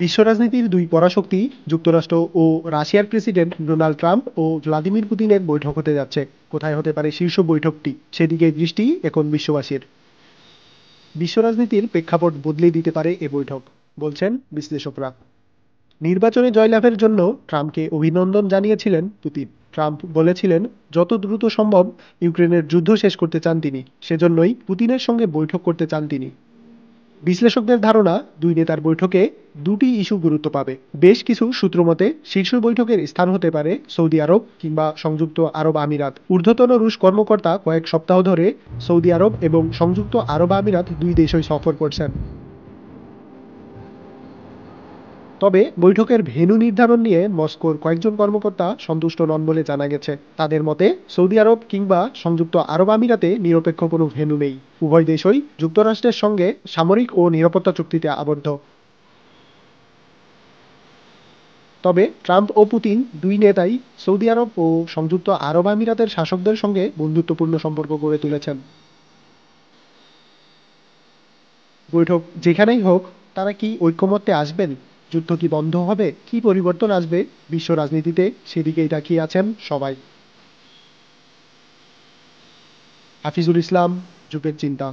বিশ্ব রাজনীতির দুই পরাশক্তি যুক্তরাষ্ট্র ও রাশিয়ার প্রেসিডেন্ট ডোনাল্ড ট্রাম্প ও ভ্লাদিমির পুতিনের বৈঠক হতে যাচ্ছে। কোথায় হতে পারে শীর্ষ বৈঠকটি, সেদিকে দৃষ্টি এখন বিশ্ববাসীর। বিশ্ব রাজনীতির প্রেক্ষাপট বদলে দিতে পারে এ বৈঠক, বলছেন বিশ্লেষকরা। নির্বাচনে জয়লাভের জন্য ট্রাম্পকে অভিনন্দন জানিয়েছিলেন পুতিন। ট্রাম্প বলেছিলেন যত দ্রুত সম্ভব ইউক্রেনের যুদ্ধ শেষ করতে চান তিনি, সেজন্যই পুতিনের সঙ্গে বৈঠক করতে চান তিনি। বিশ্লেষকদের ধারণা, দুই নেতার বৈঠকে দুটি ইস্যু গুরুত্ব পাবে। বেশ কিছু সূত্র মতে শীর্ষ বৈঠকের স্থান হতে পারে সৌদি আরব কিংবা সংযুক্ত আরব আমিরাত। ঊর্ধ্বতন রুশ কর্মকর্তা কয়েক সপ্তাহ ধরে সৌদি আরব এবং সংযুক্ত আরব আমিরাত দুই দেশই সফর করছেন। তবে বৈঠকের ভেন্যু নির্ধারণ নিয়ে মস্কোর কয়েকজন কর্মকর্তা সন্তুষ্ট নন বলে জানা গেছে। তাদের মতে সৌদি আরব কিংবা সংযুক্ত আরব আমিরাতে নিরপেক্ষ কোনো ভেন্যু নেই। উভয় দেশই যুক্তরাষ্ট্রের সঙ্গে সামরিক ও নিরাপত্তা চুক্তিতে আবদ্ধ। তবে ট্রাম্প ও পুতিন দুই নেতাই সৌদি আরব ও সংযুক্ত আরব আমিরাতের শাসকদের সঙ্গে বন্ধুত্বপূর্ণ সম্পর্ক গড়ে তুলেছেন। বৈঠক যেখানেই হোক, তারা কি ঐকমত্যে আসবেন? যুদ্ধ কি বন্ধ হবে? কি পরিবর্তন আসবে বিশ্ব রাজনীতিতে? সেদিকেই তাকিয়ে আছেন সবাই। হাফিজুল ইসলাম, যুগের চিন্তা।